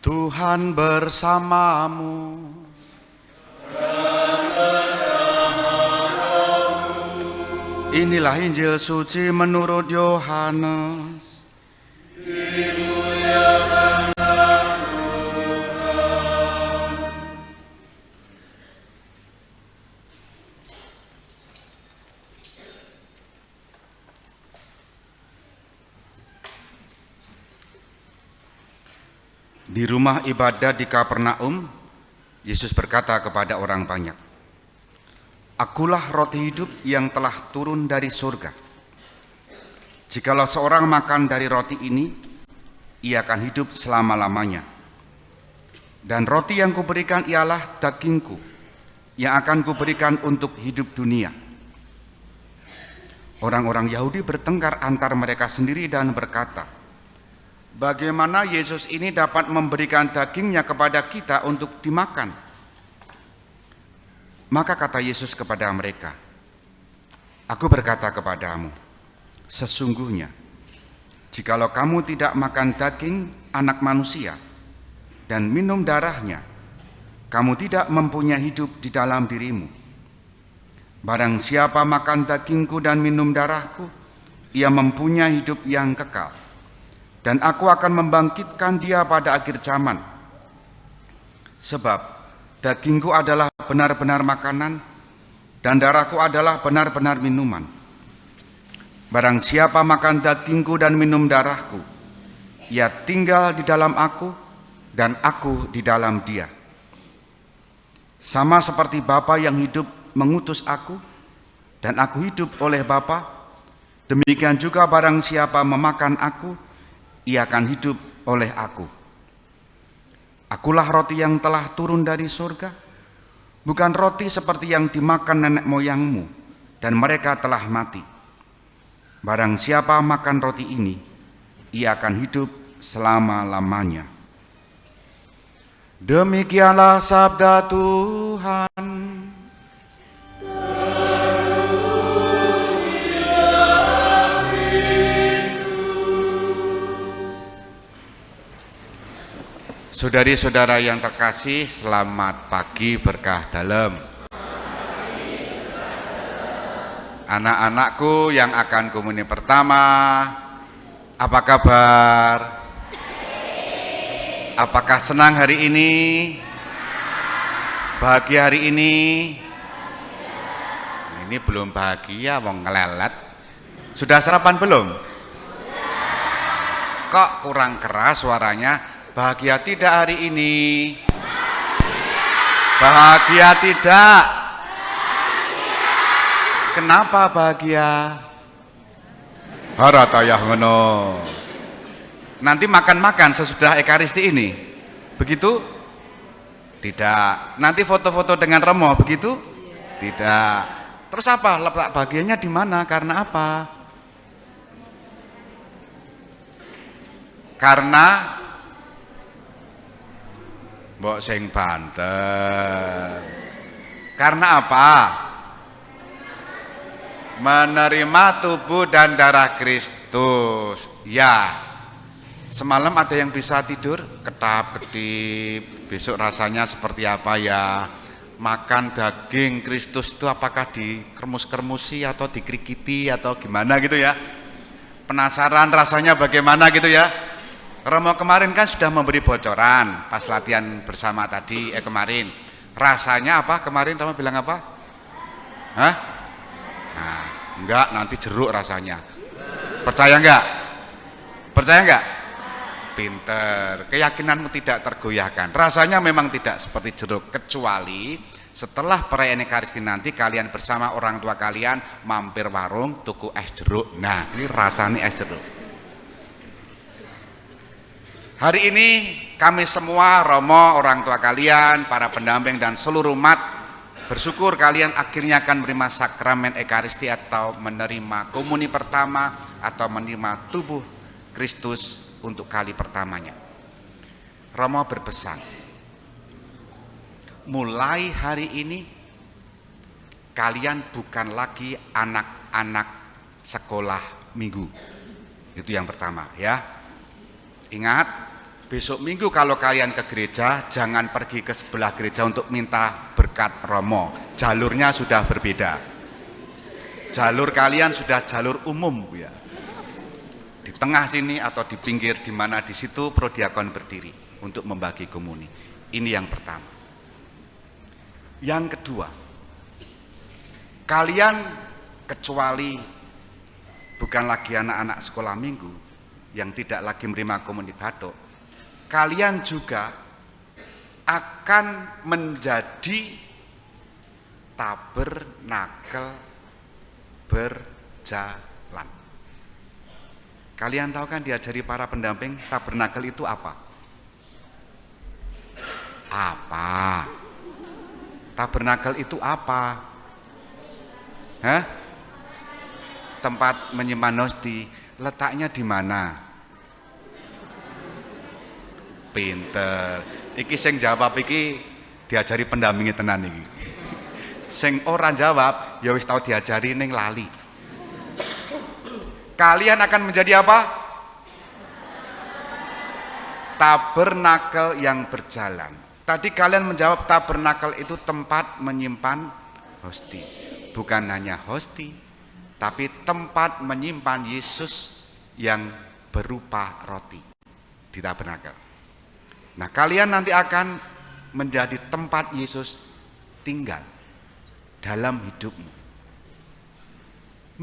Tuhan bersamamu. Inilah Injil suci menurut Yohanes. Di rumah ibadat di Kapernaum, Yesus berkata kepada orang banyak, "Akulah roti hidup yang telah turun dari surga. Jikalau seorang makan dari roti ini, ia akan hidup selama-lamanya. Dan roti yang kuberikan ialah dagingku, yang akan kuberikan untuk hidup dunia." Orang-orang Yahudi bertengkar antar mereka sendiri dan berkata, "Bagaimana Yesus ini dapat memberikan dagingnya kepada kita untuk dimakan?" Maka kata Yesus kepada mereka, "Aku berkata kepadamu, sesungguhnya, jikalau kamu tidak makan daging anak manusia dan minum darahnya, kamu tidak mempunyai hidup di dalam dirimu. Barang siapa makan dagingku dan minum darahku, ia mempunyai hidup yang kekal. Dan aku akan membangkitkan dia pada akhir zaman. Sebab dagingku adalah benar-benar makanan, dan darahku adalah benar-benar minuman. Barang siapa makan dagingku dan minum darahku, ia tinggal di dalam aku, dan aku di dalam dia. Sama seperti Bapa yang hidup mengutus aku, dan aku hidup oleh Bapa, demikian juga barang siapa memakan aku, ia akan hidup oleh aku. Akulah roti yang telah turun dari surga, bukan roti seperti yang dimakan nenek moyangmu, dan mereka telah mati. Barang siapa makan roti ini, ia akan hidup selama-lamanya." Demikianlah sabda Tuhan. Saudari-saudara yang terkasih, selamat pagi berkah dalam. Anak-anakku yang akan komuni pertama, apa kabar? Apakah senang hari ini? Bahagia hari ini? Ini belum bahagia, wong ngelelet. Sudah sarapan belum? Kok kurang keras suaranya? Bahagia tidak hari ini? Bahagia tidak? Kenapa bahagia? Haratayah ngono. Nanti makan-makan sesudah Ekaristi ini, begitu? Tidak. Nanti foto-foto dengan Remo, begitu? Tidak. Terus apa? Letak bahagianya di mana? Karena apa? Karena mbok sing banten. Karena apa? Menerima tubuh dan darah Kristus. Ya. Semalam ada yang bisa tidur ketap-ketip. Besok rasanya seperti apa ya? Makan daging Kristus itu apakah dikermus-kermusi atau dikrikiti atau gimana gitu ya? Penasaran rasanya bagaimana gitu ya? Romo kemarin kan sudah memberi bocoran pas latihan bersama tadi kemarin. Rasanya apa? Kemarin Romo bilang apa? Hah? Nah, enggak, nanti jeruk rasanya. Percaya enggak? Percaya enggak? Pinter. Keyakinanmu tidak tergoyahkan. Rasanya memang tidak seperti jeruk, kecuali setelah perayaan Ekaristi nanti kalian bersama orang tua kalian mampir warung tuku es jeruk. Nah, ini rasanya es jeruk. Hari ini kami semua, Romo, orang tua kalian, para pendamping dan seluruh umat bersyukur kalian akhirnya akan menerima sakramen Ekaristi atau menerima komuni pertama atau menerima tubuh Kristus untuk kali pertamanya. Romo berpesan, mulai hari ini kalian bukan lagi anak-anak sekolah minggu. Itu yang pertama ya. Ingat, besok minggu kalau kalian ke gereja, jangan pergi ke sebelah gereja untuk minta berkat Romo. Jalurnya sudah berbeda. Jalur kalian sudah jalur umum ya. Di tengah sini atau di pinggir, di mana di situ prodiakon berdiri untuk membagi komuni. Ini yang pertama. Yang kedua, kalian kecuali bukan lagi anak-anak sekolah minggu yang tidak lagi menerima komuni batuk, kalian juga akan menjadi tabernakel berjalan. Kalian tahu kan diajari para pendamping tabernakel itu apa? Apa? Tabernakel itu apa? Hah? Tempat menyimpan hosti. Letaknya di mana? Pinter. Iki sing jawab iki diajari pendampingi tenan iki. Sing ora jawab ya wis tau diajari ning lali. Kalian akan menjadi apa? Tabernakel yang berjalan. Tadi kalian menjawab tabernakel itu tempat menyimpan hosti. Bukan hanya hosti, tapi tempat menyimpan Yesus yang berupa roti di tabernakel. Nah, kalian nanti akan menjadi tempat Yesus tinggal dalam hidupmu.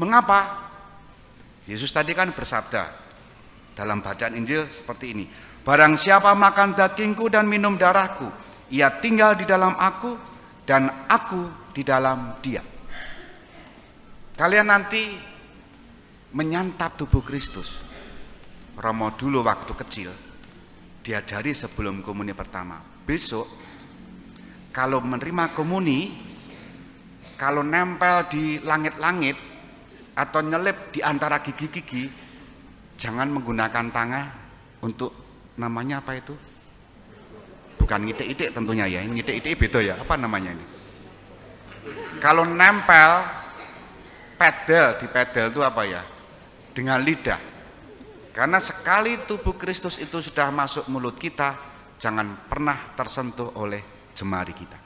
Mengapa? Yesus tadi kan bersabda dalam bacaan Injil seperti ini. Barang siapa makan dagingku dan minum darahku, ia tinggal di dalam aku dan aku di dalam dia. Kalian nanti menyantap tubuh Kristus. Romo dulu waktu kecil diajari sebelum komuni pertama. Besok kalau menerima komuni, kalau nempel di langit-langit atau nyelip di antara gigi-gigi, jangan menggunakan tangan untuk namanya apa itu? Bukan ngitik-itik tentunya ya. Ini ngitik-itik beda ya. Apa namanya ini? Kalau nempel pedal, di pedal itu apa ya? Dengan lidah. Karena sekali tubuh Kristus itu sudah masuk mulut kita, jangan pernah tersentuh oleh jemari kita.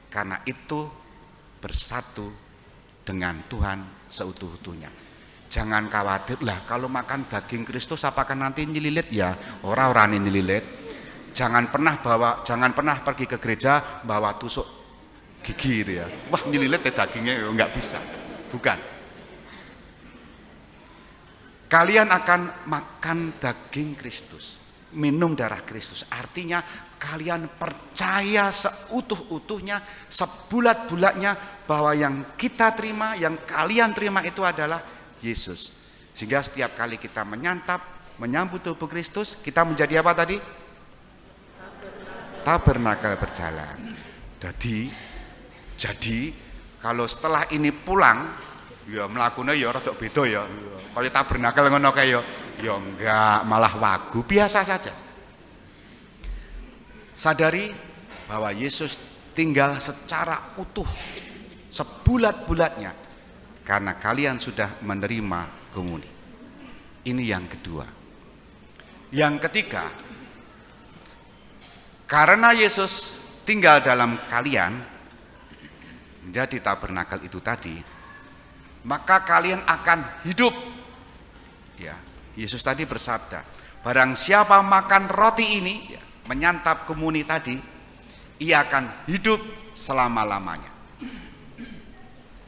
Karena itu bersatu dengan Tuhan seutuh-utuhnya. Jangan khawatir lah kalau makan daging Kristus apakah nanti nyelilit ya? Orang-orang ini nyelilit. Jangan pernah pergi ke gereja bawa tusuk gigi itu ya. Wah, nyelilit dagingnya enggak bisa. Bukan. Kalian akan makan daging Kristus, minum darah Kristus. Artinya kalian percaya seutuh-utuhnya, sebulat-bulatnya bahwa yang kita terima, yang kalian terima itu adalah Yesus. Sehingga setiap kali kita menyambut tubuh Kristus, kita menjadi apa tadi? Tabernakel berjalan. Jadi kalau setelah ini pulang, ya melakukannya ya rada beda ya. Kalau tabernakel ngono kae ya enggak, malah wagu biasa saja. Sadari bahwa Yesus tinggal secara utuh, sebulat-bulatnya, karena kalian sudah menerima komuni. Ini yang kedua. Yang ketiga, karena Yesus tinggal dalam kalian, menjadi tabernakel itu tadi, maka kalian akan hidup. Ya, Yesus tadi bersabda, barang siapa makan roti ini, ya, menyantap komuni tadi, ia akan hidup selama-lamanya.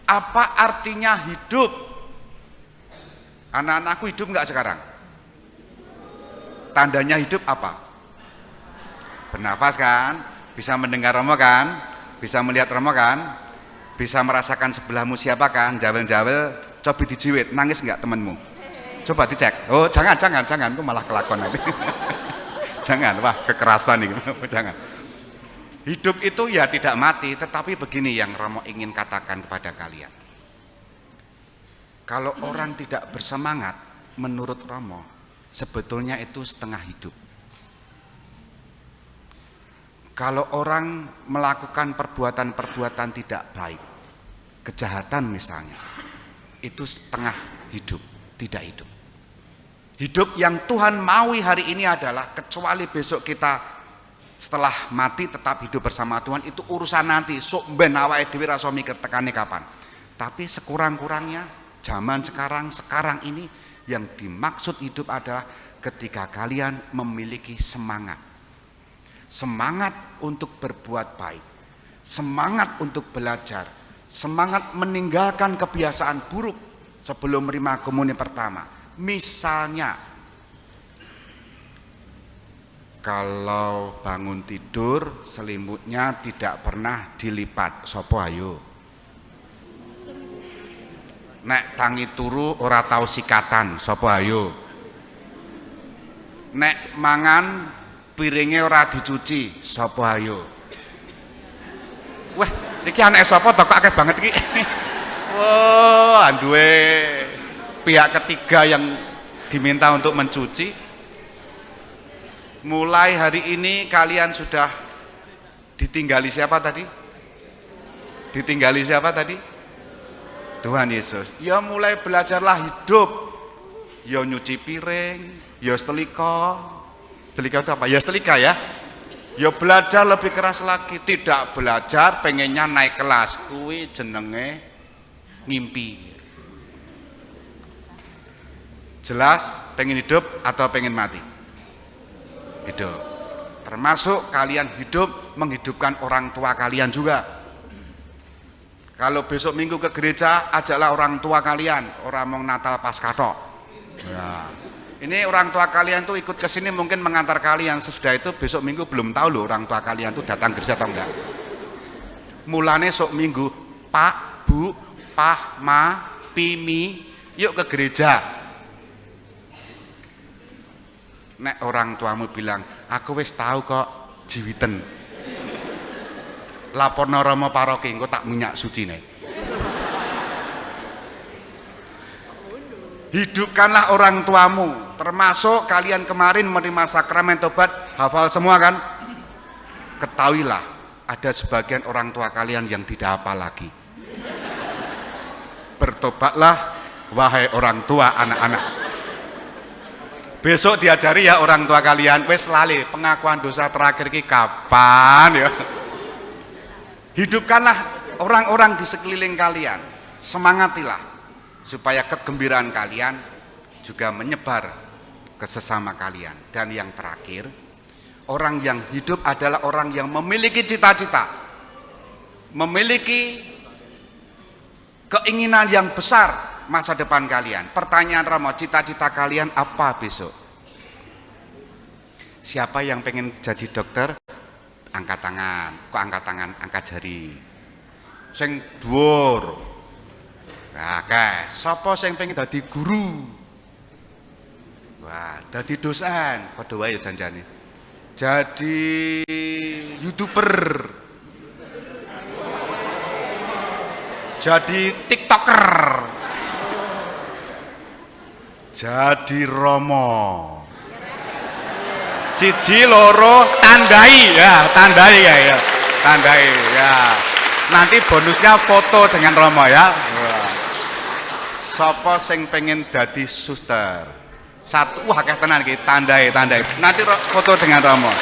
Apa artinya hidup? Anak-anakku hidup enggak sekarang? Tandanya hidup apa? Bernafas kan? Bisa mendengar Romo kan? Bisa melihat Romo kan? Bisa merasakan sebelahmu siapa kan? Jawel-jawel, coba dijiwit, nangis enggak temanmu? Coba dicek. Oh, jangan, itu malah kelakon nanti. Jangan, wah kekerasan nih, jangan. Hidup itu ya tidak mati, tetapi begini yang Romo ingin katakan kepada kalian. Kalau orang tidak bersemangat, menurut Romo, sebetulnya itu setengah hidup. Kalau orang melakukan perbuatan-perbuatan tidak baik, kejahatan misalnya, itu setengah hidup, tidak hidup. Hidup yang Tuhan maui hari ini adalah, kecuali besok kita setelah mati tetap hidup bersama Tuhan, itu urusan nanti. Sok ben awake dhewe ra iso mikir tekane kapan. Tapi sekurang-kurangnya zaman sekarang ini yang dimaksud hidup adalah ketika kalian memiliki semangat. Semangat untuk berbuat baik, semangat untuk belajar, semangat meninggalkan kebiasaan buruk sebelum menerima komunion pertama. Misalnya, kalau bangun tidur selimutnya tidak pernah dilipat, sopo ayo? Nek tangi turu ora tau sikatan, sopo ayo? Nek mangan piringnya ora dicuci, sopo ayo? Wah, iki anak sopo toko akeh banget iki. Wah, duwe pihak ketiga yang diminta untuk mencuci. Mulai hari ini kalian sudah ditinggali siapa tadi? Ditinggali siapa tadi? Tuhan Yesus. Ya mulai belajarlah hidup. Ya nyuci piring, ya setelika. Setelika itu apa? Ya setelika ya. Ya belajar lebih keras lagi. Tidak belajar pengennya naik kelas, kuwi jenenge ngimpi. Jelas pengen hidup atau pengen mati? Hidup. Termasuk kalian hidup menghidupkan orang tua kalian juga. Kalau besok minggu ke gereja, ajaklah orang tua kalian, orang mau Natal Paskah tok. Ya. Ini orang tua kalian tuh ikut ke sini mungkin mengantar kalian. Sesudah itu besok minggu belum tahu loh orang tua kalian tuh datang gereja atau enggak. Mulane sok minggu, Pak, Bu, Pah, Ma, Pimi, yuk ke gereja. Nek orang tuamu bilang, aku wis tahu kok jiwiten. Laporno Rama paroki engko tak minyak sucine. Hidupkanlah orang tuamu, termasuk kalian kemarin menerima sakramen tobat, hafal semua kan? Ketahuilah, ada sebagian orang tua kalian yang tidak hafal lagi. Bertobatlah, wahai orang tua anak-anak. Besok diajari ya orang tua kalian, wes lali pengakuan dosa terakhir ki kapan ya? Hidupkanlah orang-orang di sekeliling kalian, semangatilah supaya kegembiraan kalian juga menyebar ke sesama kalian. Dan yang terakhir, orang yang hidup adalah orang yang memiliki cita-cita, memiliki keinginan yang besar masa depan kalian. Pertanyaan Romo, cita-cita kalian apa besok? Siapa yang pengen jadi dokter? Angkat tangan. Kok angkat tangan? Angkat jari. Sing dhuwur. Nah, kae, sapa sing pengen dadi guru? Wah, dadi dosen, padha wae janjane. Jadi YouTuber. Jadi TikToker. Jadi Romo. Siji loro tandai ya, tandai ya. Tandai ya. Nanti bonusnya foto dengan Romo ya. Sapa sing pengen dadi suster? Satu, wah akeh tenan iki, tandai. Nanti foto dengan Romo.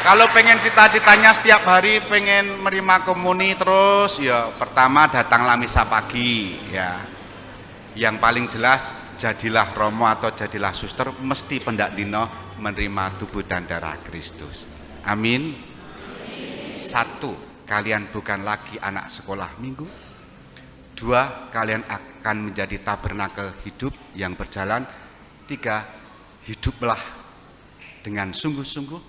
Kalau pengen cita-citanya setiap hari pengen menerima komuni terus, ya pertama datanglah misa pagi ya. Yang paling jelas jadilah Romo atau jadilah suster, mesti pendak dino menerima tubuh dan darah Kristus. Amin. Satu, kalian bukan lagi anak sekolah minggu. Dua, kalian akan menjadi tabernakel hidup yang berjalan. Tiga, hiduplah dengan sungguh-sungguh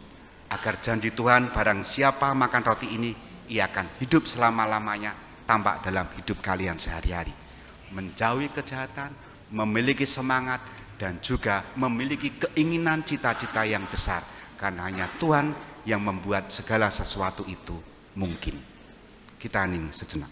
agar janji Tuhan barang siapa makan roti ini, ia akan hidup selama-lamanya tampak dalam hidup kalian sehari-hari. Menjauhi kejahatan, memiliki semangat, dan juga memiliki keinginan cita-cita yang besar, karena hanya Tuhan yang membuat segala sesuatu itu mungkin. Kita hening sejenak.